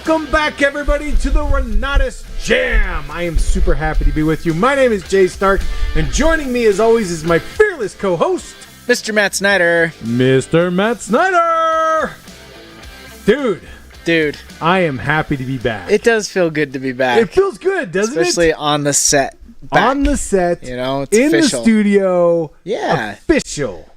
Welcome back, everybody, to the Renatus J.A.M. I am super happy to be with you. My name is Jay Stark, and joining me, as always, is my fearless co-host, Mr. Matt Snyder. Mr. Matt Snyder! Dude, I am happy to be back. It does feel good to be back. It feels good, doesn't Especially it? on the set. Back. On the set, you know, it's in official. the studio. Yeah. Official.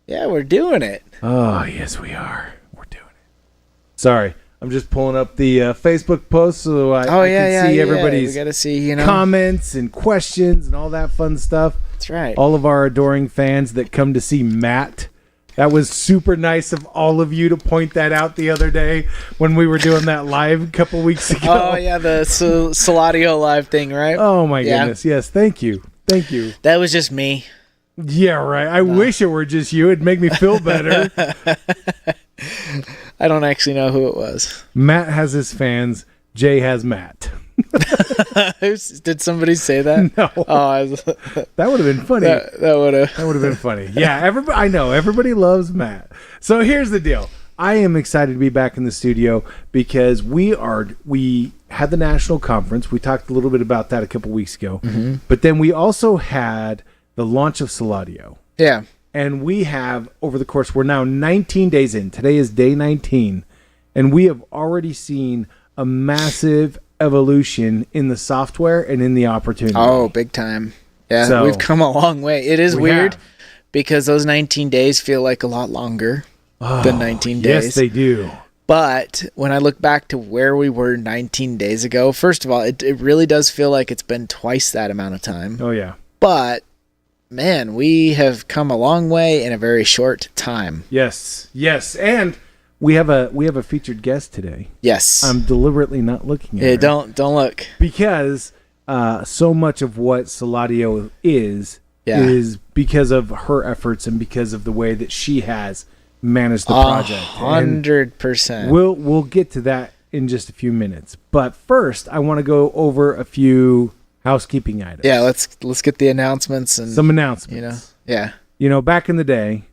Yeah, we're doing it. Oh, yes, we are. We're doing it. Sorry. I'm just pulling up the Facebook post so I can see everybody's we gotta see, comments and questions and all that fun stuff. That's right. All of our adoring fans that come to see Matt. That was super nice of all of you to point that out the other day when we were doing that live a couple weeks ago. Oh, yeah, the Saladio live thing, right? Oh, my goodness. Yes, thank you. Thank you. That was just me. Yeah, right. I wish it were just you. It'd make me feel better. I don't actually know who it was. Matt has his fans. Jay has Matt. Did somebody say that? No. Oh, that would have been funny. That would have been funny. Yeah, everybody. I know everybody loves Matt. So here's the deal. I am excited to be back in the studio because we had the national conference. We talked a little bit about that a couple weeks ago, but then we also had the launch of Saladio. Yeah. And we have, over the course, we're now 19 days in. Today is day 19. And we have already seen a massive evolution in the software and in the opportunity. Oh, big time. Yeah, So, we've come a long way. It is weird have. because those 19 days feel like a lot longer than 19 days. Yes, they do. But when I look back to where we were 19 days ago, first of all, it really does feel like it's been twice that amount of time. Oh, yeah. But man, we have come a long way in a very short time. Yes, and we have a featured guest today. Yes, I'm deliberately not looking at her. Don't look, because so much of what Saladio is because of her efforts and because of the way that she has managed the project. 100%. We'll get to that in just a few minutes. But first, I want to go over a few housekeeping items. Yeah, let's get the announcements and some announcements. Back in the day,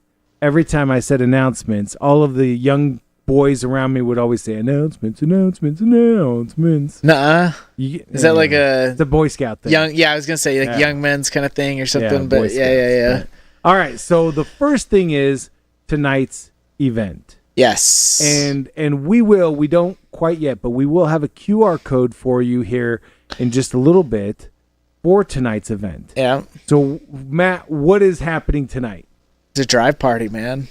every time I said announcements, all of the young boys around me would always say announcements. Nuh-uh. Is that like the Boy Scout thing? I was gonna say like young men's kind of thing or something. But yeah. All right. So the first thing is tonight's event. Yes. And we don't quite yet, but we will have a QR code for you here in just a little bit for tonight's event. Yeah. So, Matt, what is happening tonight? It's a drive party, man.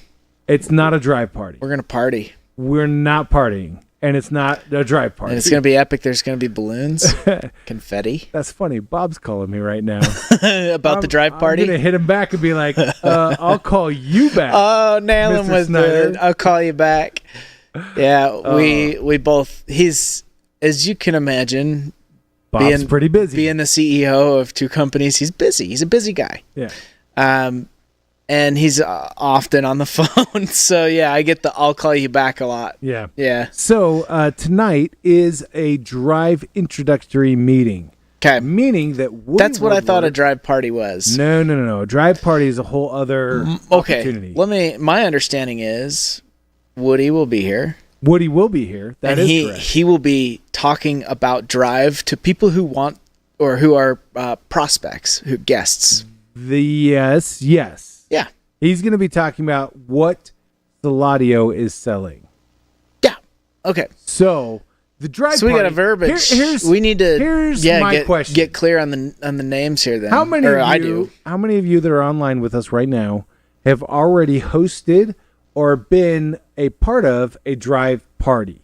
It's not a drive party. We're going to party. We're not partying, and it's not a drive party. And it's going to be epic. There's going to be balloons, confetti. That's funny. Bob's calling me right now. About the drive party? I'm going to hit him back and be like, I'll call you back. Oh, nail him Mr. with Snyder. I'll call you back. Yeah, we both, he's, as you can imagine, Bob's pretty busy. Being the CEO of two companies, he's busy. He's a busy guy. Yeah. And he's often on the phone. So, yeah, I get the I'll call you back a lot. Yeah. Yeah. So, tonight is a drive introductory meeting. Okay. Meaning that that's what I thought a drive party was. No. A drive party is a whole other opportunity. My understanding is Woody will be here. Woody will be here. That is correct. He will be talking about drive to people who want or who are prospects, guests. Yes. Yeah. He's going to be talking about what Saladio is selling. Yeah. Okay. So the drive. So we party, got a verbiage. We need to. Here's my question. Get clear on the names here. Then how many of you that are online with us right now have already hosted or been a part of a drive party?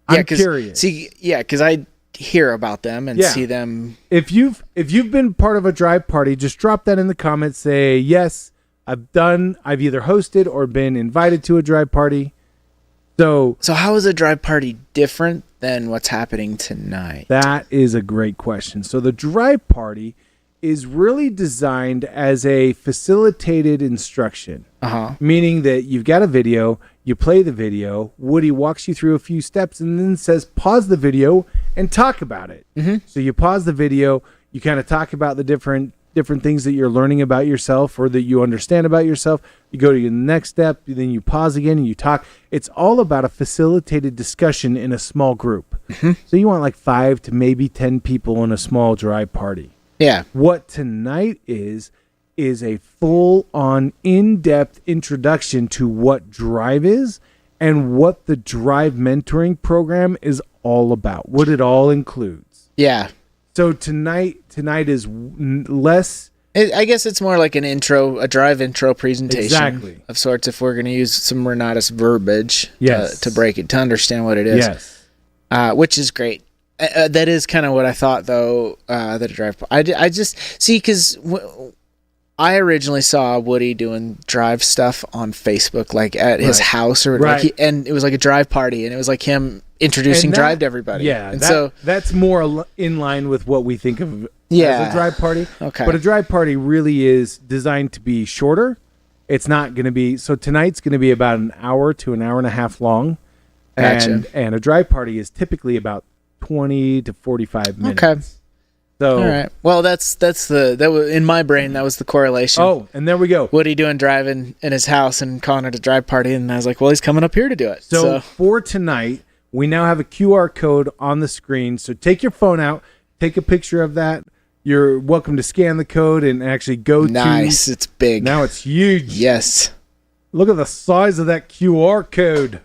I'm curious. Because I hear about them and see them. If you've been part of a drive party, just drop that in the comments. Say, yes, I've either hosted or been invited to a drive party. So how is a drive party different than what's happening tonight? That is a great question. So the drive party is really designed as a facilitated instruction. Meaning that you've got a video, you play the video, Woody walks you through a few steps and then says, pause the video and talk about it. So you pause the video, you kind of talk about the different different things that you're learning about yourself or that you understand about yourself. You go to your next step, then you pause again and you talk. It's all about a facilitated discussion in a small group. So you want like 5 to maybe 10 people in a small drive party. Yeah. What tonight is a full-on, in-depth introduction to what Drive is and what the Drive mentoring program is all about, what it all includes. Yeah. So tonight is less... I guess it's more like a Drive intro presentation Exactly. of sorts, if we're going to use some Renatus verbiage to break it, to understand what it is. Yes. Which is great. That is kind of what I thought, though, that a Drive... I just... See, because... I originally saw Woody doing Drive stuff on Facebook, like at his house, or and it was like a Drive party, and it was like him introducing Drive to everybody. Yeah, and so that's more in line with what we think of as a Drive party. Okay, but a Drive party really is designed to be shorter. It's not going to be tonight's going to be about an hour to an hour and a half long, and a Drive party is typically about 20 to 45 minutes. Okay. So, all right. Well, that was in my brain. That was the correlation. Oh, and there we go. Woody doing Drive in his house and calling it a Drive party, and I was like, well, he's coming up here to do it. So for tonight, we now have a QR code on the screen. So take your phone out, take a picture of that. You're welcome to scan the code and actually go to. Nice. It's big. Now it's huge. Yes. Look at the size of that QR code.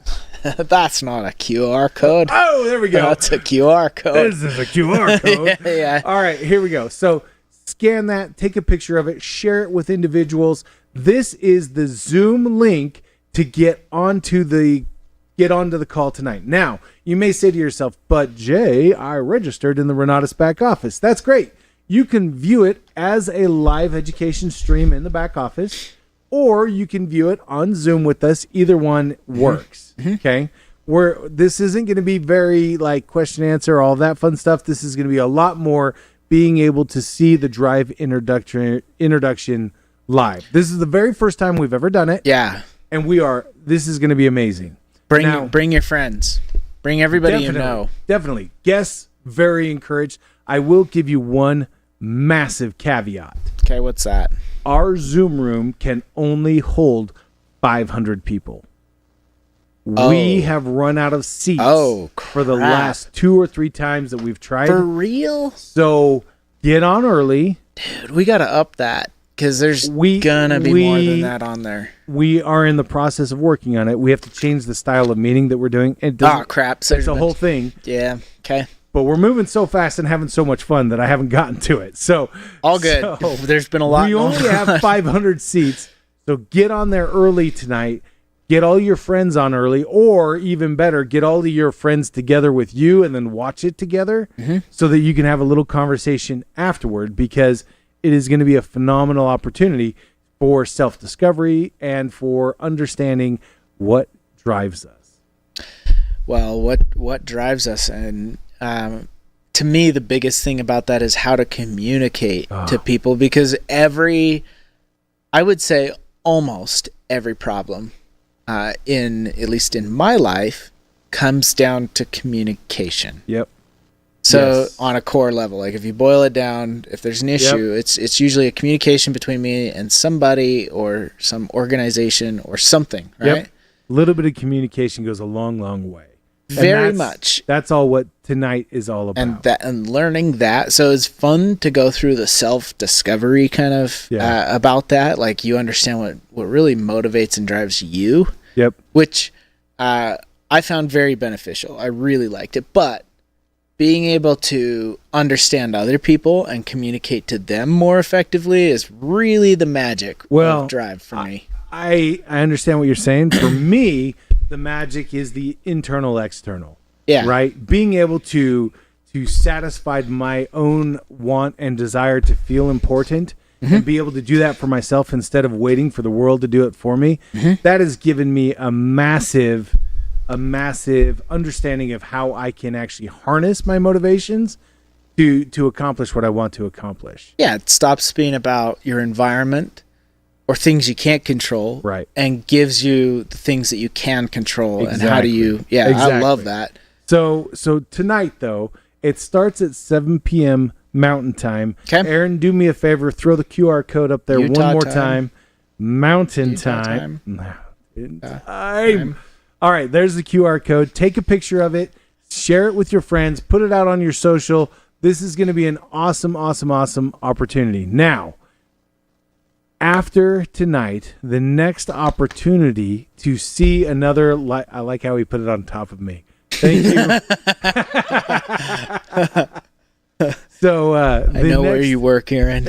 That's not a QR code. Oh, there we go. That's a QR code. This is a QR code. Yeah. All right, here we go. So scan that, take a picture of it, share it with individuals. This is the Zoom link to get onto the call tonight. Now, you may say to yourself, but Jay, I registered in the Renatus back office. That's great. You can view it as a live education stream in the back office, or you can view it on Zoom with us. Either one works. Okay. This isn't going to be very like question answer, all that fun stuff. This is going to be a lot more being able to see the Drive introduction live. This is the very first time we've ever done it. Yeah. And this is going to be amazing. Bring your friends. Bring everybody you know. Definitely. Guests, very encouraged. I will give you one massive caveat. Okay, what's that? Our Zoom room can only hold 500 people. We have run out of seats for the last 2 or 3 times that we've tried. For real? So get on early. Dude, we got to up that because there's going to be more than that on there. We are in the process of working on it. We have to change the style of meeting that we're doing. Crap. It's a whole thing. Yeah, okay. But we're moving so fast and having so much fun that I haven't gotten to it. So all good. So there's been a lot. We only have 500 seats. So get on there early tonight. Get all your friends on early, or even better, get all of your friends together with you and then watch it together so that you can have a little conversation afterward, because it is going to be a phenomenal opportunity for self-discovery and for understanding what drives us. Well, what drives us, and to me, the biggest thing about that is how to communicate to people, because I would say almost every problem at least in my life, comes down to communication. Yep. So on a core level, like if you boil it down, if there's an issue, it's usually a communication between me and somebody or some organization or something, right? Yep. A little bit of communication goes a long, long way. Very much. That's all what tonight is all about. And learning that. So it's fun to go through the self-discovery kind of about that. Like you understand what really motivates and drives you. Yep. Which I found very beneficial. I really liked it. But being able to understand other people and communicate to them more effectively is really the magic of Drive for me. I understand what you're saying. For me, the magic is the internal external. Yeah. Right? Being able to satisfy my own want and desire to feel important and be able to do that for myself instead of waiting for the world to do it for me. That has given me a massive understanding of how I can actually harness my motivations to accomplish what I want to accomplish. Yeah, it stops being about your environment or things you can't control, right? And gives you the things that you can control. Exactly. And how do you? Yeah, exactly. I love that. So tonight though, it starts at 7 p.m. Mountain Time. 'Kay. Aaron, do me a favor. Throw the QR code up there Utah one more time. time. Mountain Utah Time. time. Time. All right, there's the QR code. Take a picture of it. Share it with your friends. Put it out on your social. This is going to be an awesome, awesome, awesome opportunity. Now, after tonight, the next opportunity to see another... I like how he put it on top of me. Thank you. So I know where you work, Aaron.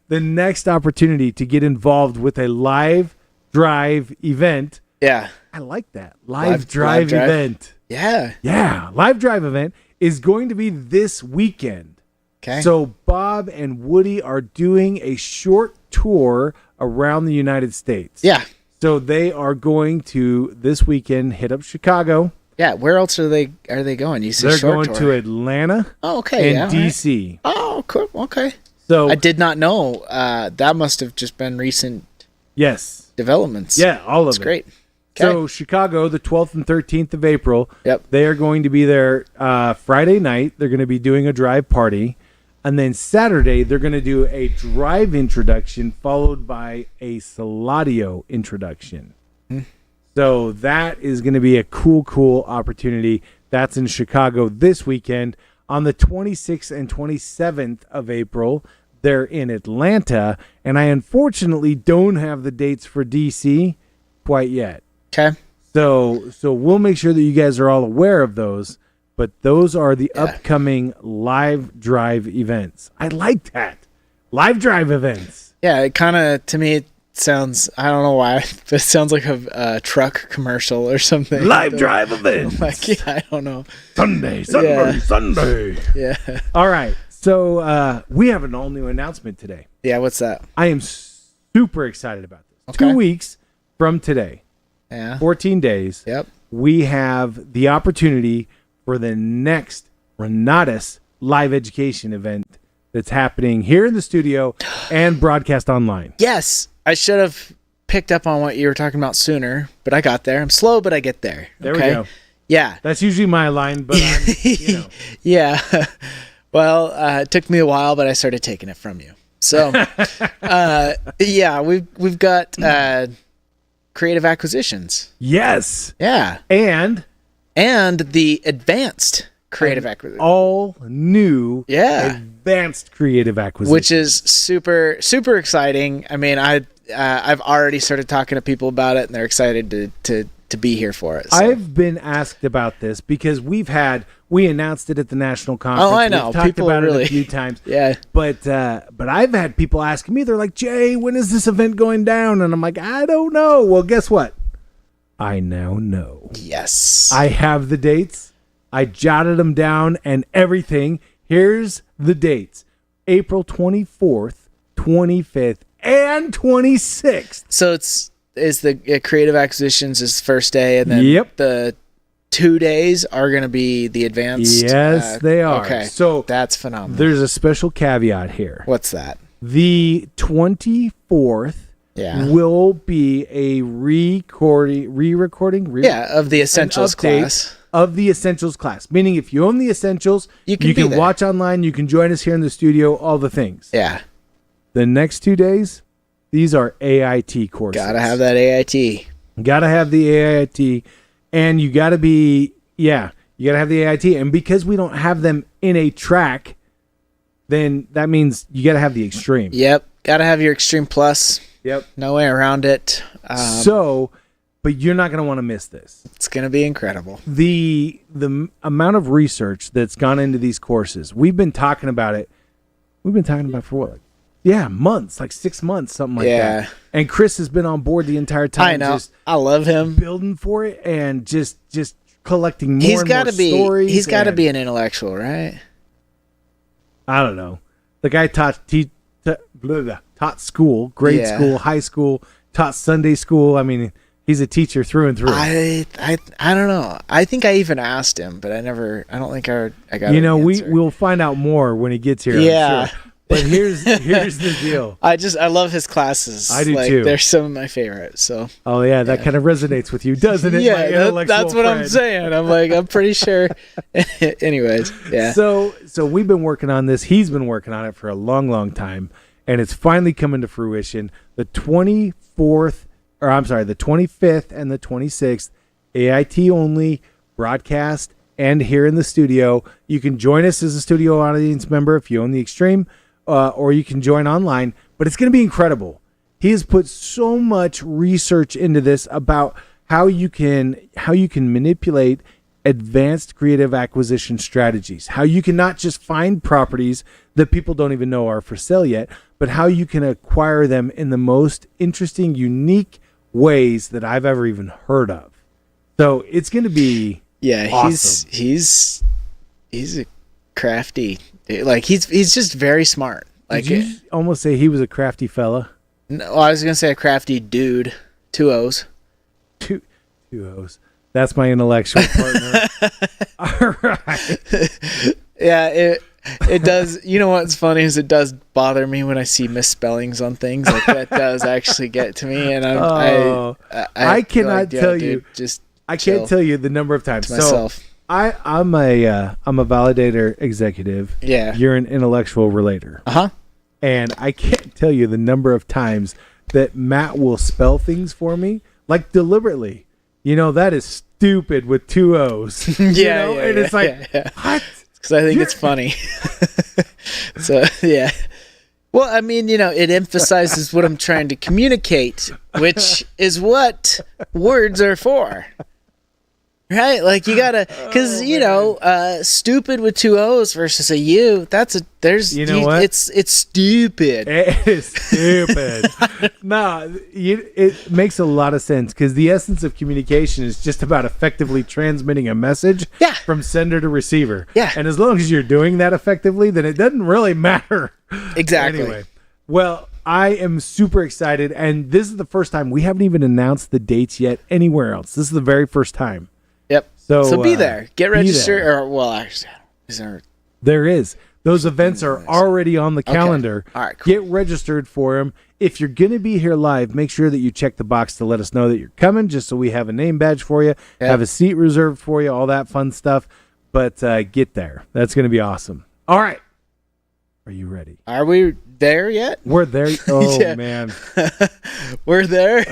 the next opportunity to get involved with a live drive event. Yeah. I like that. Live drive event. Yeah. Yeah. Live drive event is going to be this weekend. Okay. So Bob and Woody are doing a short tour around the United States. Yeah. So they are going to this weekend hit up Chicago. Yeah. Where else are they going? You said They're short going tour. to Atlanta Oh, okay. and Yeah, DC. right. Oh, cool. Okay. So I did not know. That must have just been recent yes. developments. Yeah, all of That's it. great. So Chicago, the 12th and 13th of April. Yep. They are going to be there Friday night. They're going to be doing a drive party. And then Saturday, they're going to do a drive introduction followed by a Saladio introduction. So that is going to be a cool opportunity. That's in Chicago this weekend. On the 26th and 27th of April, they're in Atlanta. And I unfortunately don't have the dates for DC quite yet. Okay. So we'll make sure that you guys are all aware of those. But those are the upcoming live drive events. I like that. Live drive events. Yeah, it kind of, to me, it sounds, I don't know why, but it sounds like a truck commercial or something. Live drive events. Like, yeah, I don't know. Sunday. Yeah. All right. So we have an all-new announcement today. Yeah, what's that? I am super excited about this. Okay. 2 weeks from today, Yeah. 14 days, Yep. we have the opportunity for the next Renatus live education event that's happening here in the studio and broadcast online. Yes, I should have picked up on what you were talking about sooner, but I got there. I'm slow, but I get there. There we go. Yeah. That's usually my line, but I'm. Yeah. Well, it took me a while, but I started taking it from you. So, yeah, we've got creative acquisitions. Yes. Yeah. And the advanced creative acquisition. all new Yeah. advanced creative acquisition. Which is super, super exciting. I mean, I've already started talking to people about it, and they're excited to be here for it. So. I've been asked about this because we announced it at the national conference. Oh, I know. We've talked People about really, it a few times. Yeah. But I've had people asking me, they're like, Jay, when is this event going down? And I'm like, I don't know. Well, guess what? I now know. Yes. I have the dates. I jotted them down and everything. Here's the dates. April 24th, 25th, and 26th. So is the creative acquisitions is first day, and then Yep. the 2 days are going to be the advanced. Yes, they are. Okay. So that's phenomenal. there's a special caveat here. What's that? The 24th Yeah. will be a re-recording. Yeah, of the essentials update class. Of the essentials class. Meaning if you own the essentials, You can be there. watch online, you can join us here in the studio, all the things. Yeah. The next 2 days, these are AIT courses. Gotta have that AIT. Gotta have the AIT. And you gotta be, you gotta have the AIT. And because we don't have them in a track, then that means you gotta have the extreme. Yep. Gotta have your Extreme Plus. Yep. No way around it. But you're not gonna want to miss this. It's gonna be incredible. The amount of research that's gone into these courses, we've been talking about it. We've been talking about it for what? Months, like 6 months, something like that. And Chris has been on board the entire time. I know. Just I love him. building for it and just collecting more He's and got more to be. stories. He's got to and- be an intellectual, right? I don't know. The guy taught school, grade Yeah. school, high school, taught Sunday school. I mean, he's a teacher through and through. I don't know. I think I even asked him, but I don't think I got. You know, an answer. we'll find out more when he gets here. Yeah. I'm sure. But here's the deal. I love his classes. I do too. They're some of my favorites. So. Oh yeah, that kind of resonates with you, doesn't it? Yeah, that's what I'm saying. I'm pretty sure. Anyways, yeah. So we've been working on this. He's been working on it for a long, long time, and it's finally coming to fruition. The 25th and the 26th, AIT only broadcast, and here in the studio. You can join us as a studio audience member if you own the Extreme. Or you can join online, but it's going to be incredible. He has put so much research into this about how you can manipulate advanced creative acquisition strategies, how you can not just find properties that people don't even know are for sale yet, but how you can acquire them in the most interesting, unique ways that I've ever even heard of. So it's going to be awesome. He's a crafty. Like he's just very smart. Like did you almost say he was a crafty fella? No, I was gonna say a crafty dude. 2 O's. Two O's. That's my intellectual partner. All right. Yeah, it does. You know what's funny is it does bother me when I see misspellings on things. Like that does actually get to me, and I cannot like, tell you. Just I can't tell you the number of times. Myself. I'm a validator executive. Yeah. You're an intellectual relator. Uh-huh. And I can't tell you the number of times that Matt will spell things for me, like deliberately. That is stupid with 2 O's. Yeah. And it's like, what? Because I think it's funny. So, yeah. Well, I mean, it emphasizes what I'm trying to communicate, which is what words are for. Right, like you gotta, because stupid with 2 O's versus a U. What? It's stupid. It is stupid. It makes a lot of sense because the essence of communication is just about effectively transmitting a message from sender to receiver. Yeah, and as long as you're doing that effectively, then it doesn't really matter. Exactly. Anyway, well, I am super excited, and this is the first time we haven't even announced the dates yet anywhere else. This is the very first time. Yep. So be there. Get registered. There is. Those events are already on the calendar. Okay. All right, cool. Get registered for them. If you're going to be here live, make sure that you check the box to let us know that you're coming, just so we have a name badge for you, have a seat reserved for you, all that fun stuff. But get there. That's going to be awesome. All right. Are you ready? Are we there yet? We're there. Oh, man. We're there?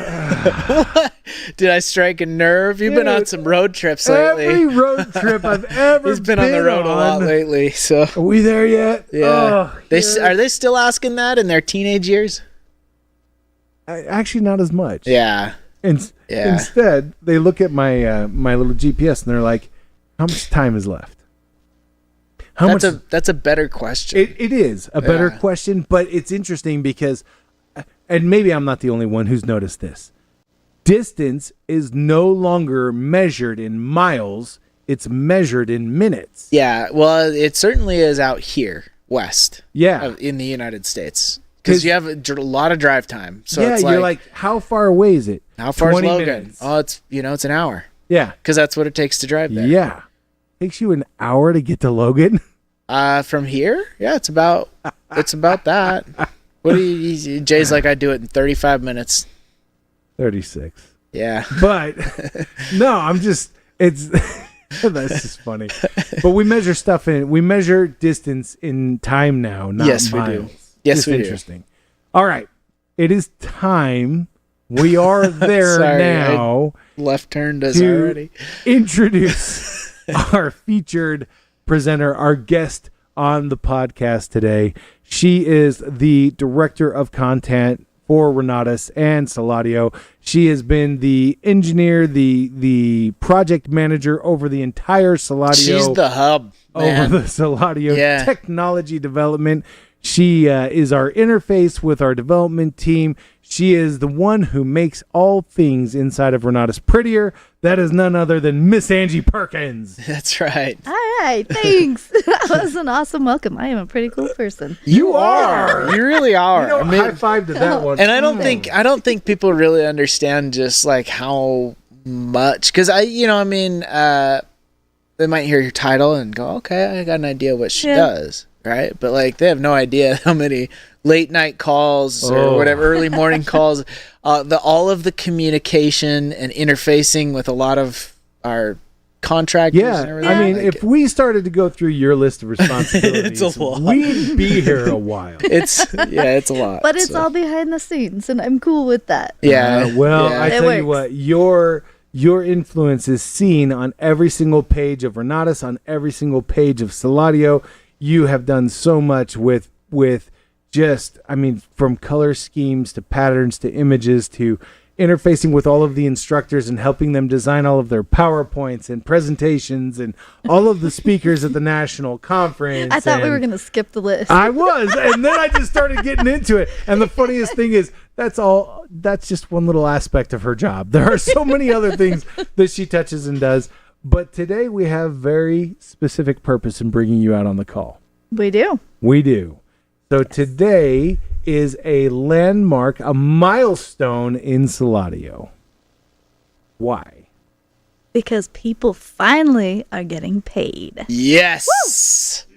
Did I strike a nerve? You've been on some road trips lately. Every road trip I've ever He's been on the road a lot lately. So are we there yet? Yeah. Are they still asking that in their teenage years? Actually, not as much. Yeah. Instead, they look at my my little GPS and they're like, "How much time is left?" That's a better question. It is a better question, but it's interesting because, and maybe I'm not the only one who's noticed this, distance is no longer measured in miles, it's measured in minutes. Yeah, well, it certainly is out here, west. Yeah. In the United States. Because you have a lot of drive time. So yeah, you're like, how far away is it? How far is Logan? Minutes. Oh, it's an hour. Yeah. Because that's what it takes to drive there. Yeah. Takes you an hour to get to Logan? From here? Yeah, it's about that. What do you Jay's like, I do it in 35 minutes. 36. Yeah. But no, that's just funny. But we measure stuff we measure distance in time now, not miles. We do. Yes, just we interesting. Do. All right. It is time. We are there now. Left turned us already. Introduce our featured presenter, our guest on the podcast today. She is the director of content for Renatus and Saladio. She has been the engineer, the project manager over the entire Saladio. She's the hub, man. Over the Saladio technology development. She is our interface with our development team. She is the one who makes all things inside of Renatus prettier. That is none other than Miss Angie Perkins. That's right. All right, thanks. That was an awesome welcome. I am a pretty cool person. You are. You really are. High five to that one. And I don't think people really understand just like how much, because they might hear your title and go, okay, I got an idea what she does. right? But like they have no idea how many late night calls or whatever, early morning calls, all of the communication and interfacing with a lot of our contractors. Yeah, and everything. I mean, Like, if we started to go through your list of responsibilities, It's a lot. we'd be here a while. it's a lot. But it's so. all behind the scenes, and I'm cool with that. Yeah. Well, yeah. I It tell you works. what, your influence is seen on every single page of Renatus, on every single page of Saladio. You have done so much with just, I mean, from color schemes to patterns to images to interfacing with all of the instructors and helping them design all of their PowerPoints and presentations and all of the speakers at the national conference. I thought we and were going to skip the list. I was, and then I just started getting into it. And the funniest thing is, that's just one little aspect of her job. There are so many other things that she touches and does. But today we have very specific purpose in bringing you out on the call. We do. We do. So today is a landmark, a milestone in Saladio. Why? Because people finally are getting paid. Yes.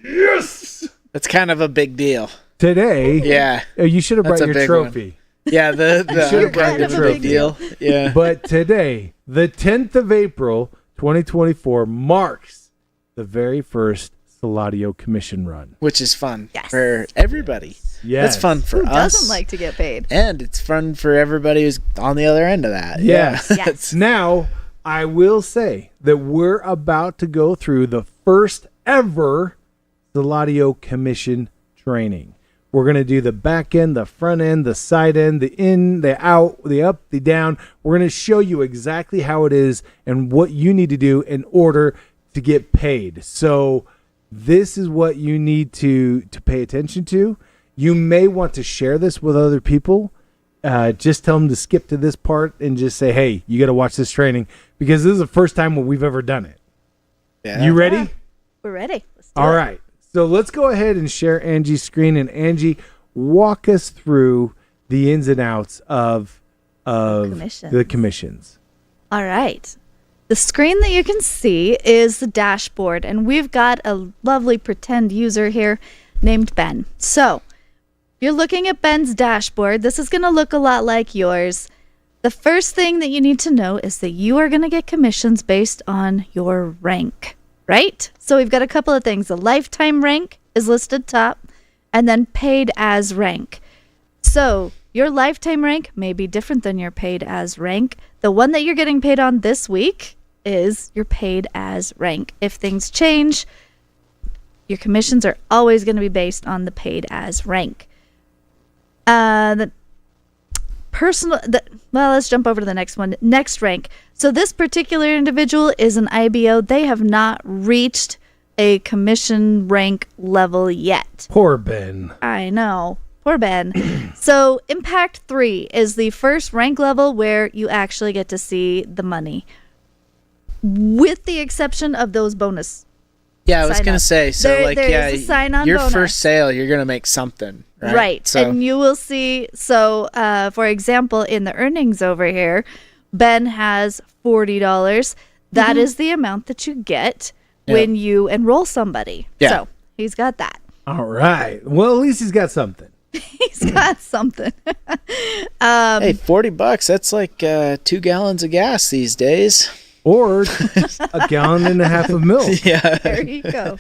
Yes! That's kind of a big deal. Today, Yeah. you should have That's brought a your big trophy. Yeah, the should've brought kind your of a trophy. big deal. Yeah. But today, the 10th of April, 2024, marks the very first Saladio commission run. Which is fun Yes. for everybody. Yes. That's fun for Who us. doesn't like to get paid? And it's fun for everybody who's on the other end of that. Yes. Yeah. Yes. Now, I will say that we're about to go through the first ever Saladio commission training. We're going to do the back end, the front end, the side end, the in, the out, the up, the down. We're going to show you exactly how it is and what you need to do in order to get paid. So this is what you need to pay attention to. You may want to share this with other people. Just tell them to skip to this part and just say, hey, you got to watch this training because this is the first time when we've ever done it. Yeah. You ready? Yeah. We're ready. Let's do All it. right. So let's go ahead and share Angie's screen. And Angie, walk us through the ins and outs of Commissions. the commissions. All right. The screen that you can see is the dashboard, and we've got a lovely pretend user here named Ben. So you're looking at Ben's dashboard. This is going to look a lot like yours. The first thing that you need to know is that you are going to get commissions based on your rank, right? So we've got a couple of things. The lifetime rank is listed top, and then paid as rank. So your lifetime rank may be different than your paid as rank. The one that you're getting paid on this week is your paid as rank. If things change, your commissions are always going to be based on the paid as rank. Well, let's jump over to the next one. Next rank. So this particular individual is an IBO. They have not reached a commission rank level yet. Poor Ben. I know. Poor Ben. So Impact 3 is the first rank level where you actually get to see the money. With the exception of those bonus. Yeah, I was Sign going up. to say, so There- like, there yeah, is a sign-on your bonus. first sale, you're going to make something, right? Right. So, And you will see, so for example, in the earnings over here, Ben has $40. That is the amount that you get when you enroll somebody. Yeah. So he's got that. All right. Well, at least he's got something. He's got something. hey, $40, that's like 2 gallons of gas these days. Or a gallon and a half of milk. Yeah. There you go.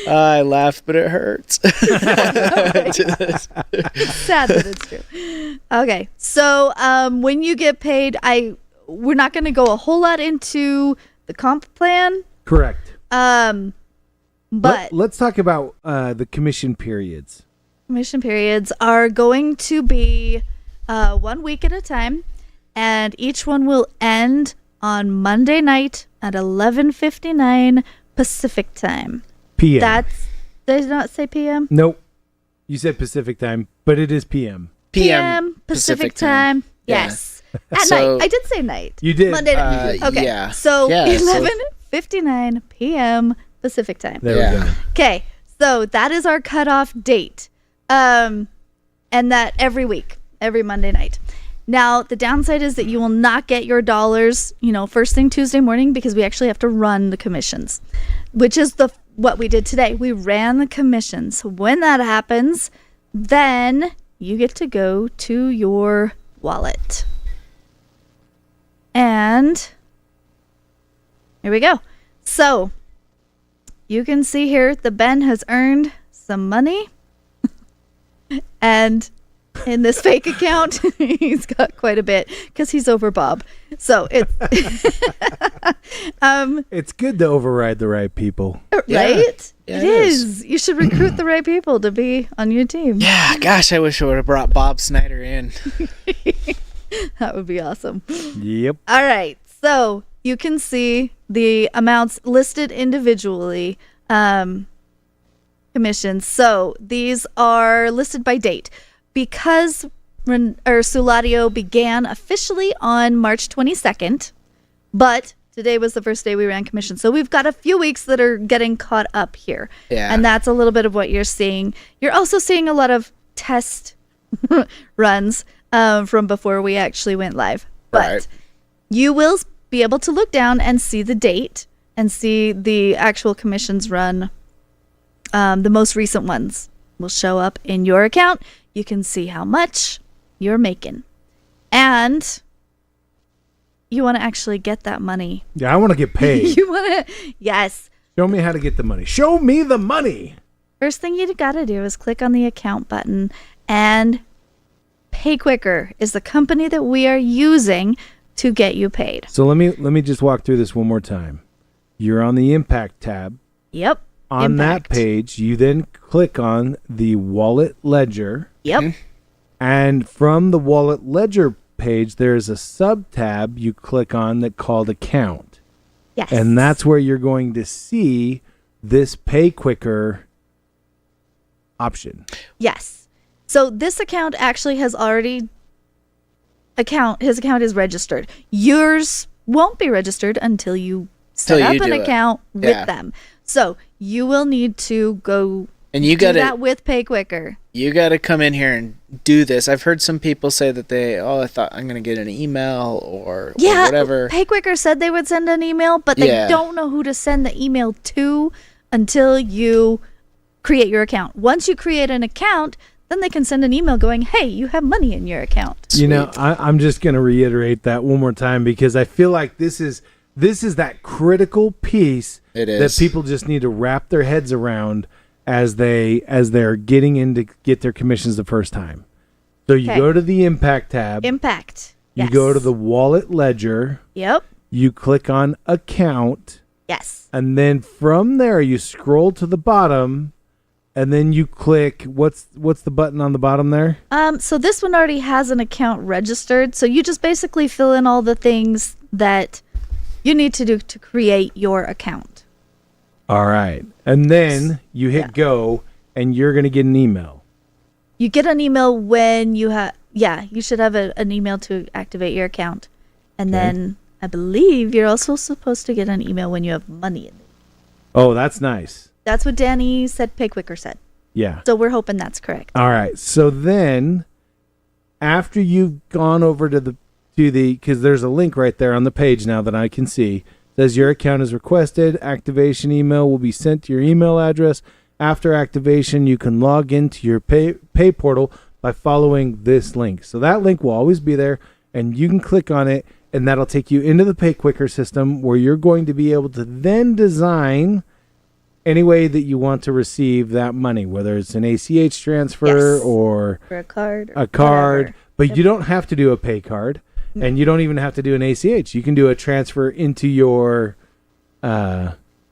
I laugh, but it hurts. Sad that it's true. Okay, so when you get paid, we're not going to go a whole lot into the comp plan, Correct. but Let's talk about the commission periods. commission periods are going to be 1 week at a time, and each one will end on Monday night at 11:59 Pacific time. PM. Did I not say PM? Nope. You said Pacific time, but it is PM. PM Pacific time. Yeah. Yes. At So- night. I did say night. You did. Monday night. Okay. yeah. So Yeah, so- 11:59 p.m. Pacific time. There we Yeah. go. Okay. So that is our cutoff date. And that every week, every Monday night. Now, the downside is that you will not get your dollars, first thing Tuesday morning because we actually have to run the commissions, which is what we did today. We ran the commissions. When that happens, then you get to go to your wallet. And here we go. So you can see here the Ben has earned some money. And in this fake account, he's got quite a bit because he's over Bob. So it's it's good to override the right people. right? Yeah, it it is. You should recruit the right people to be on your team. Yeah, gosh, I wish I would have brought Bob Snyder in. That would be awesome. Yep. All right. So you can see the amounts listed individually. Commissions. So these are listed by date. Because Sulario began officially on March 22nd, but today was the first day we ran commission. So we've got a few weeks that are getting caught up here. Yeah. And that's a little bit of what you're seeing. You're also seeing a lot of test runs from before we actually went live. But Right. you will be able to look down and see the date and see the actual commissions run. The most recent ones will show up in your account. You can see how much you're making. And you want to actually get that money. Yeah, I want to get paid. You want to, yes. Show me how to get the money. Show me the money. First thing you got to do is click on the account button, and Pay Quicker is the company that we are using to get you paid. So let me just walk through this one more time. You're on the Impact tab. Yep. On Impact. that page, you then click on the Wallet Ledger. Yep. And from the Wallet Ledger page, there's a sub-tab you click on that called Account. Yes. And that's where you're going to see this Pay Quicker option. Yes. So this account actually has already his account is registered. Yours won't be registered until you set Till up you an do it. account with Yeah. them. So you will need to go And you do got that to with Pay Quicker. you got to come in here and do this. I've heard some people say that I thought I'm going to get an email or whatever. Pay Quicker said they would send an email, but they Yeah. don't know who to send the email to until you create your account. Once you create an account, then they can send an email going, hey, you have money in your account. You know, I'm just going to reiterate that one more time because I feel like this is that critical piece It that is. people just need to wrap their heads around as they're getting in to get their commissions the first time. So you Okay. go to the Impact tab. Impact. You Yes. go to the Wallet Ledger. Yep. You click on Account. Yes. And then from there, you scroll to the bottom. And then you click, what's the button on the bottom there? So this one already has an account registered. So you just basically fill in all the things that you need to do to create your account. All right. And then you hit Yeah. go, and you're going to get an email. You get an email when you have, you should have an email to activate your account. And then I believe you're also supposed to get an email when you have money in it. Oh, that's nice. That's what Danny said, Pay Quicker said. Yeah. So we're hoping that's correct. All right. So then, after you've gone over to the because there's a link right there on the page now that I can see. It says your account is requested. Activation email will be sent to your email address. After activation, you can log into your pay portal by following this link. So that link will always be there, and you can click on it, and that'll take you into the Pay Quicker system where you're going to be able to then design any way that you want to receive that money, whether it's an ACH transfer Yes. or For a card. a card. whatever. But you don't have to do a pay card, and you don't even have to do an ACH. You can do a transfer into your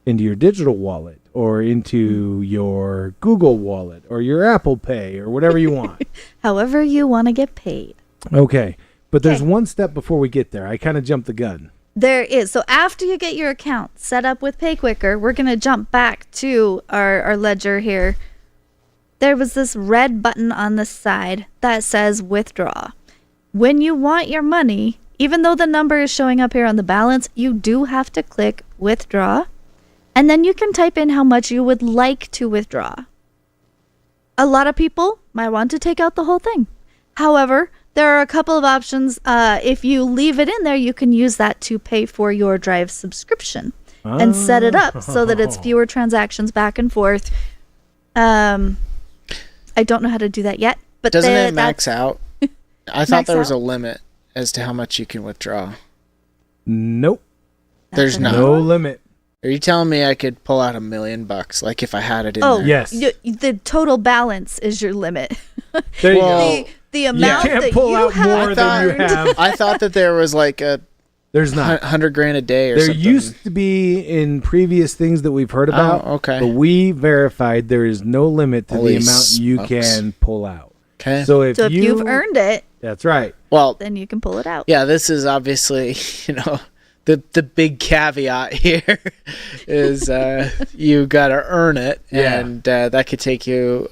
digital wallet or into your Google wallet or your Apple Pay or whatever you want. However you want to get paid. Okay. But there's Okay. one step before we get there. I kind of jumped the gun. There is. So after you get your account set up with Pay Quicker, we're going to jump back to our ledger here. There was this red button on the side that says withdraw. When you want your money, even though the number is showing up here on the balance, you do have to click withdraw. And then you can type in how much you would like to withdraw. A lot of people might want to take out the whole thing. However, there are a couple of options. If you leave it in there, you can use that to pay for your Drive subscription. and set it up so that it's fewer transactions back and forth. I don't know how to do that yet, but doesn't it max out? I thought there was out? a limit as to how much you can withdraw. Nope. There's not. No limit. Are you telling me I could pull out $1 million, like if I had it in there? Yes. The total balance is your limit. There you Well, go. The amount You can't that pull you out have more than you earned. have. I thought that there was like a There's not. $100,000 a day or There something. used to be in previous things that we've heard about. Oh, okay. But we verified there is no limit to Holy the amount you smokes. can pull out. Okay. So if You've earned it, that's right. Well, then you can pull it out. yeah, this is obviously, the big caveat here is you got to earn it, Yeah. and that could take you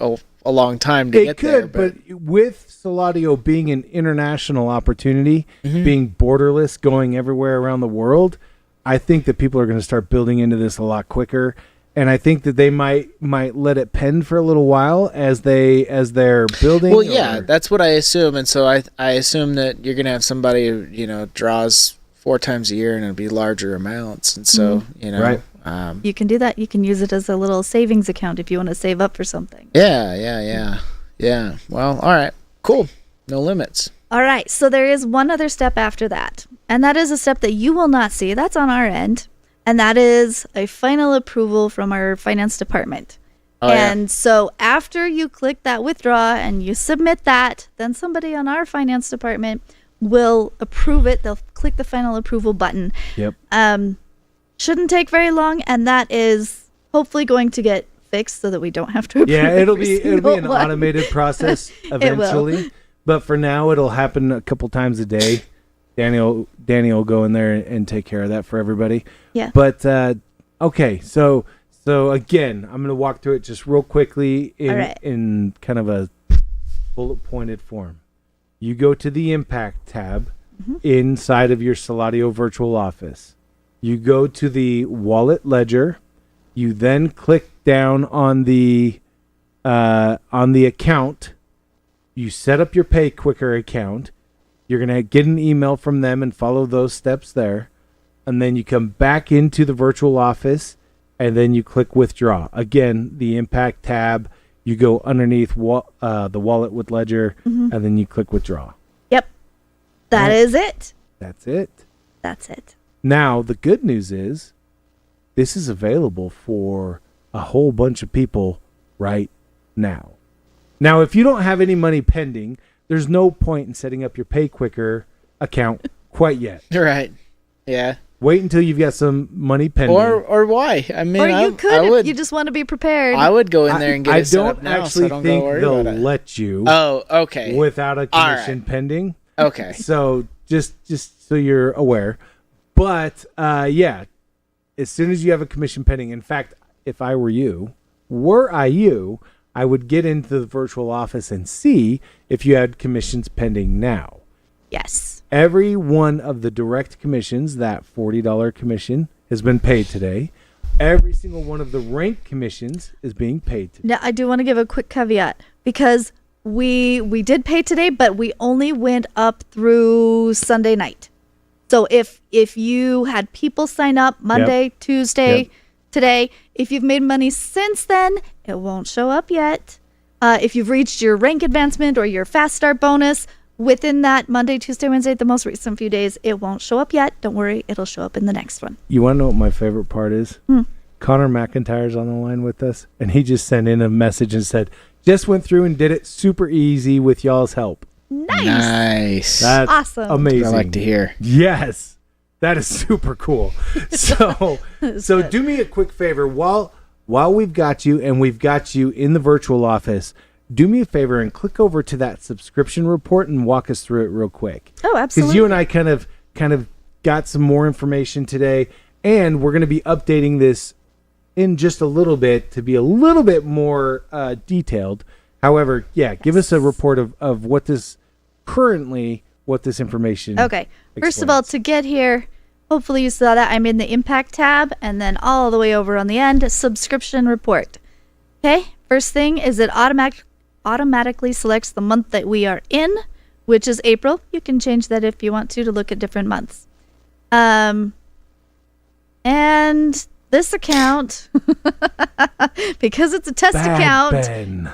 a long time to It get could, there. but with Saladio being an international opportunity, Mm-hmm. being borderless, going everywhere around the world, I think that people are going to start building into this a lot quicker. And I think that they might let it pen for a little while as they're building. Well, yeah, or- that's what I assume, and so I assume that you're gonna have somebody who draws 4 times a year, and it'll be larger amounts, and so Right. You can do that. You can use it as a little savings account if you want to save up for something. Yeah. Well, all right, cool. No limits. All right. So there is one other step after that. And that is a step that you will not see. That's on our end. And that is a final approval from our finance department. Oh, yeah. And so after you click that withdraw and you submit that, then somebody on our finance department will approve it. They'll click the final approval button. Yep. Shouldn't take very long. And that is hopefully going to get fixed so that we don't have to approve Yeah, it'll every be single an one. automated process will. eventually. But for now, it'll happen a couple times a day. Danny will go in there and take care of that for everybody. Yeah. But okay, so again, I'm going to walk through it just real quickly All right. in kind of a bullet pointed form. You go to the Impact tab inside of your Saladio virtual office. You go to the Wallet Ledger. You then click down on the account. You set up your Pay Quicker account. You're going to get an email from them and follow those steps there. And then you come back into the virtual office and then you click withdraw. Again, the Impact tab, you go underneath the Wallet with Ledger and then you click withdraw. Yep. That is it. That's it. That's it. Now, the good news is this is available for a whole bunch of people right now. Now, if you don't have any money pending, there's no point in setting up your Pay Quicker account quite yet. Right. Yeah. Wait until you've got some money pending. Or why? I mean, Or you I could if would. you just want to be prepared. I would go in there and get I it set don't up now, so I actually don't think gotta worry they'll about it. let you Oh, okay. without a All commission right. pending. Okay. So just so you're aware. But yeah, as soon as you have a commission pending, in fact, if I were you, I would get into the virtual office and see if you had commissions pending now. yes. Every one of the direct commissions, that $40 commission, has been paid today. Every single one of the rank commissions is being paid today. Now, I do want to give a quick caveat because we did pay today, but we only went up through Sunday night. So if you had people sign up Monday, Tuesday, Yep. today, if you've made money since then, it won't show up yet. If you've reached your rank advancement or your fast start bonus within that Monday, Tuesday, Wednesday, the most recent few days, it won't show up yet. Don't worry, it'll show up in the next one. You want to know what my favorite part is? Connor McIntyre's on the line with us, and he just sent in a message and said, just went through and did it super easy with y'all's help. Nice. That's Awesome. amazing. I like to hear. Yes, that is super cool. So do me a quick favor while we've got you and we've got you in the virtual office. Do me a favor and click over to that subscription report and walk us through it real quick. Oh, Because absolutely. you and I kind of got some more information today, and we're going to be updating this in just a little bit to be a little bit more detailed. However, yeah, give us a report of what this information. Okay. First of all, to get here, hopefully you saw that I'm in the Impact tab, and then all the way over on the end, subscription report. Okay. First thing is it automatically selects the month that we are in, which is April. You can change that if you want to look at different months. And And this account, because it's a test Bad account, Ben.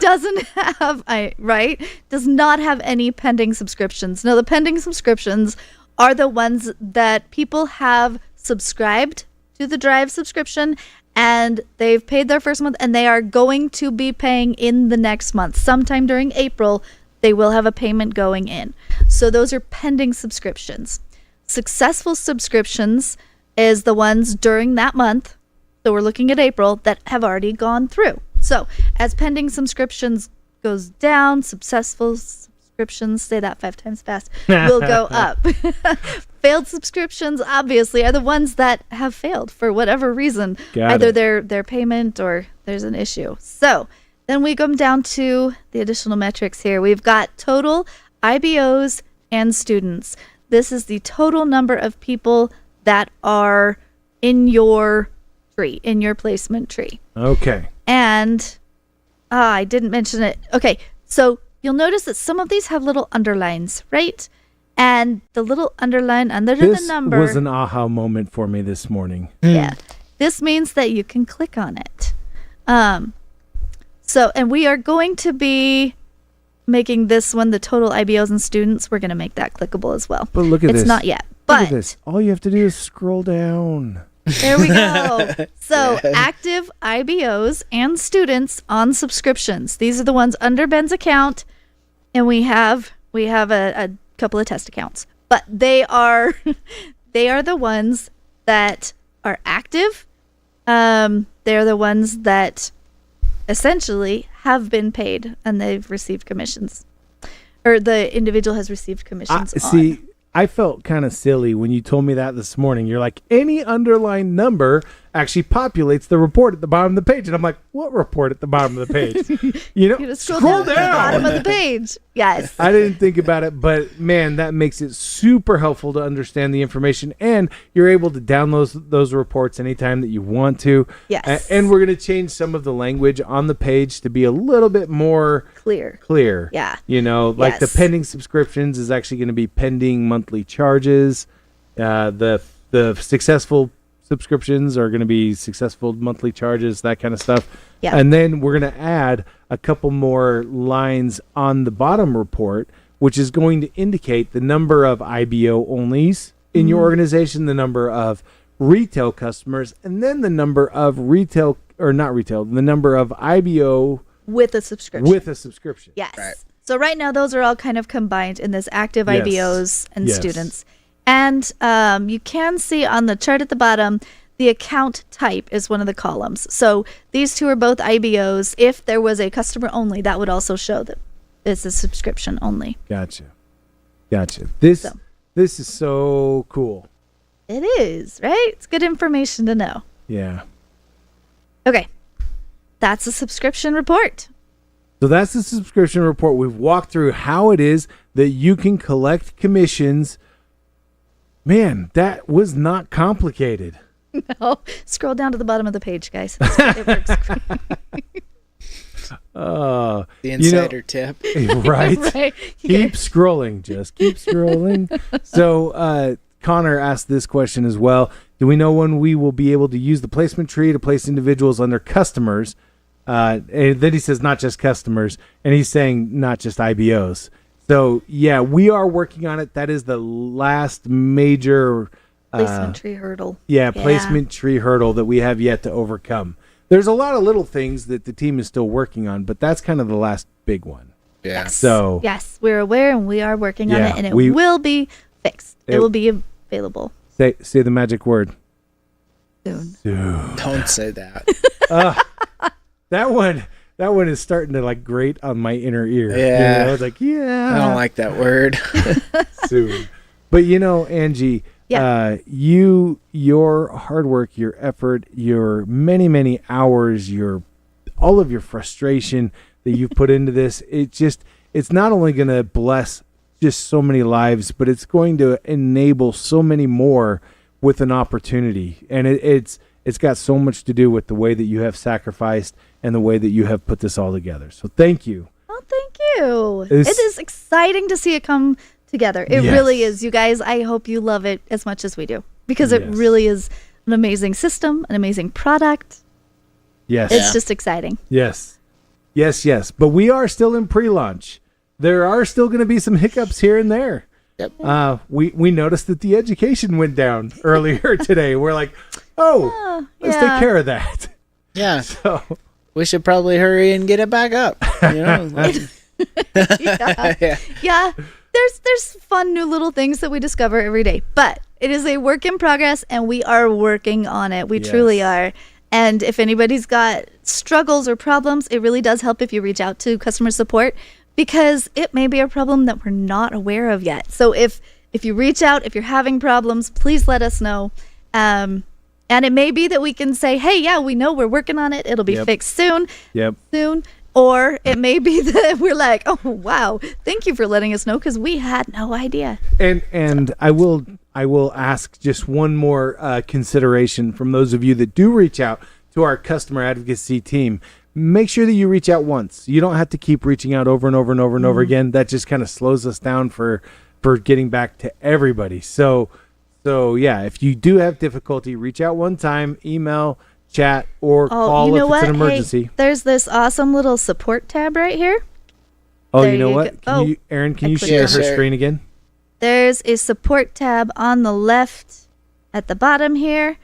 does not have any pending subscriptions. Now, the pending subscriptions are the ones that people have subscribed to the Drive subscription, and they've paid their first month, and they are going to be paying in the next month. Sometime during April, they will have a payment going in. So those are pending subscriptions. Successful subscriptions is the ones during that month, so we're looking at April, that have already gone through. So as pending subscriptions goes down, successful subscriptions, say that 5 times fast, will go up. Failed subscriptions, obviously, are the ones that have failed for whatever reason. Either their payment or there's an issue. So then we come down to the additional metrics here. We've got total IBOs and students. This is the total number of people that are in your tree, in your placement tree. Okay. And I didn't mention it. Okay, so you'll notice that some of these have little underlines, right? And the little underline under the number. This was an aha moment for me this morning. Yeah. This means that you can click on it. And we are going to be making this one the total IBOs and students. We're going to make that clickable as well. But look at this. It's not yet. Look But at this. All you have to do is scroll down. there we go. So active IBOs and students on subscriptions. These are the ones under Ben's account, and we have a couple of test accounts. But they are the ones that are active. They're the ones that essentially have been paid and they've received commissions, or the individual has received commissions. See, I felt kind of silly when you told me that this morning. You're like, any underlying number actually populates the report at the bottom of the page. And I'm like, what report at the bottom of the page? You just scroll down. To the bottom of the page. Yes. I didn't think about it, but man, that makes it super helpful to understand the information. And you're able to download those reports anytime that you want to. Yes. And we're going to change some of the language on the page to be a little bit more clear. Yeah. Like the pending subscriptions is actually going to be pending monthly charges. The successful subscriptions are going to be successful monthly charges, that kind of stuff. Yeah. And then we're going to add a couple more lines on the bottom report, which is going to indicate the number of IBO onlys in your organization, the number of retail customers, and then the number of the number of IBO with a subscription. Yes. Right. So right now, those are all kind of combined in this active Yes. IBOs and Yes. students. And you can see on the chart at the bottom, the account type is one of the columns. So these two are both IBOs. If there was a customer only, that would also show that it's a subscription only. Gotcha. This is so cool. It is, right? It's good information to know. Yeah. Okay. That's a subscription report. So that's the subscription report. We've walked through how it is that you can collect commissions. Man, that was not complicated. No. Scroll down to the bottom of the page, guys. It works. The insider tip. Right? Right. Keep scrolling. Just keep scrolling. So Connor asked this question as well. Do we know when we will be able to use the placement tree to place individuals under customers? And then he says not just customers, and he's saying not just IBOs. So, yeah, we are working on it. That is the last major Placement tree hurdle. Placement tree hurdle that we have yet to overcome. There's a lot of little things that the team is still working on, but that's kind of the last big one. Yeah. So yes, we're aware and we are working on it, and it will be fixed. It will be available. Say the magic word. Soon. Don't say that. That one is starting to like grate on my inner ear. Yeah. It's like, yeah. I don't like that word. Soon. But Angie, your hard work, your effort, your many, many hours, all of your frustration that you've put into this, it's not only going to bless just so many lives, but it's going to enable so many more with an opportunity. And it's got so much to do with the way that you have sacrificed and the way that you have put this all together. So thank you. Oh, thank you. It is exciting to see it come together. It really is. You guys, I hope you love it as much as we do, because it really is an amazing system, an amazing product. Yes. It's just exciting. Yes. Yes. But we are still in pre-launch. There are still going to be some hiccups here and there. Yep. We noticed that the education went down earlier today. We're like, let's take care of that. Yeah. So we should probably hurry and get it back up. You know? Yeah. There's fun new little things that we discover every day, but it is a work in progress, and we are working on it. We truly are. And if anybody's got struggles or problems, it really does help if you reach out to customer support, because it may be a problem that we're not aware of yet. So if you reach out, if you're having problems, please let us know. And it may be that we can say, hey, yeah, we know, we're working on it. It'll be fixed soon. Soon. Or it may be that we're like, oh, wow, thank you for letting us know, because we had no idea. And I will ask just one more consideration from those of you that do reach out to our customer advocacy team. Make sure that you reach out once. You don't have to keep reaching out over and over and over and over again. That just kind of slows us down for getting back to everybody. So yeah, if you do have difficulty, reach out one time, email, chat, or call if it's an emergency. Hey, there's this awesome little support tab right here. Oh, there you know what? Erin, can you share her screen again? There's a support tab on the left at the bottom here.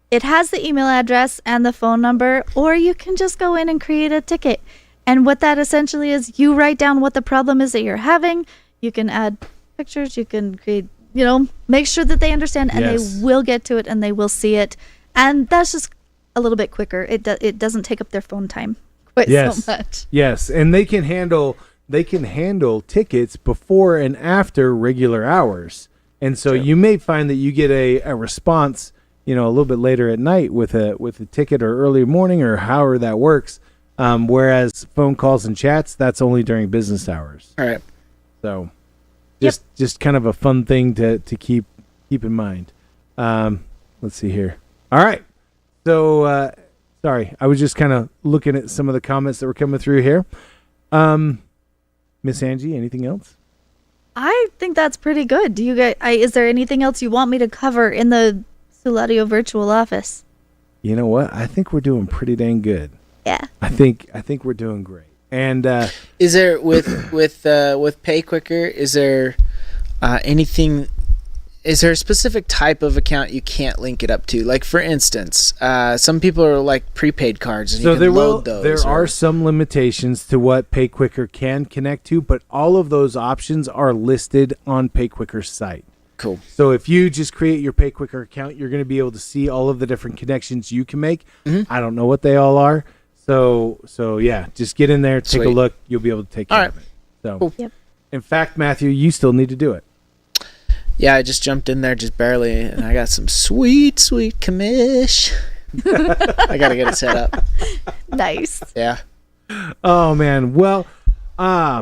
It has the email address and the phone number, or you can just go in and create a ticket. And what that essentially is, you write down what the problem is that you're having. You can add pictures, you can create, make sure that they understand, and they will get to it, and they will see it. And that's just a little bit quicker. It doesn't take up their phone time quite so much. Yes, and they can handle tickets before and after regular hours. And so you may find that you get a response, a little bit later at night with a ticket, or early morning, or however that works. Whereas phone calls and chats, that's only during business hours. All right. So just kind of a fun thing to keep in mind. Let's see here. All right. So, sorry, I was just kind of looking at some of the comments that were coming through here. Miss Angie, anything else? I think that's pretty good. Do you guys? Is there anything else you want me to cover in the Suladio virtual office? You know what? I think we're doing pretty dang good. Yeah. I think we're doing great. And is there with Pay Quicker? Is there anything? Is there a specific type of account you can't link it up to? Like, for instance, some people are like prepaid cards, and you can load those. There are some limitations to what PayQuicker can connect to, but all of those options are listed on PayQuicker's site. Cool. So if you just create your PayQuicker account, you're going to be able to see all of the different connections you can make. Mm-hmm. I don't know what they all are. So yeah, just get in there, take a look. You'll be able to take care of it. So, cool. In fact, Matthew, you still need to do it. Yeah, I just jumped in there just barely, and I got some sweet commish. I got to get it set up. Nice. Yeah. Oh, man. Well,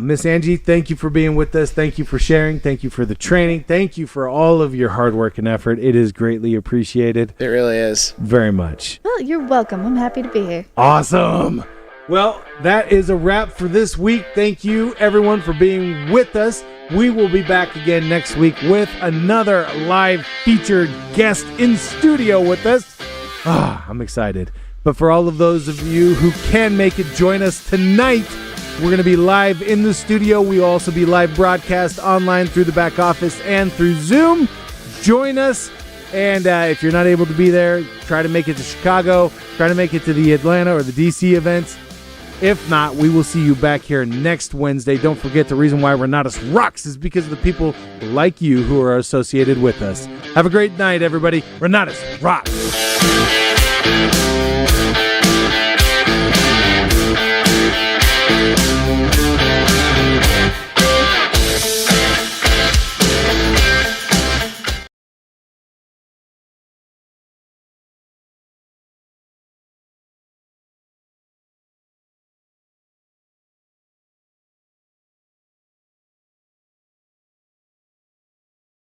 Miss Angie, thank you for being with us. Thank you for sharing. Thank you for the training. Thank you for all of your hard work and effort. It is greatly appreciated. It really is. Very much. Well, you're welcome. I'm happy to be here. Awesome. Well, that is a wrap for this week. Thank you, everyone, for being with us. We will be back again next week with another live featured guest in studio with us. I'm excited. But for all of those of you who can make it, join us tonight. We're going to be live in the studio. We will also be live broadcast online through the back office and through Zoom. Join us. And if you're not able to be there, try to make it to Chicago. Try to make it to the Atlanta or the DC events. If not, we will see you back here next Wednesday. Don't forget, the reason why Renatus rocks is because of the people like you who are associated with us. Have a great night, everybody. Renatus rocks.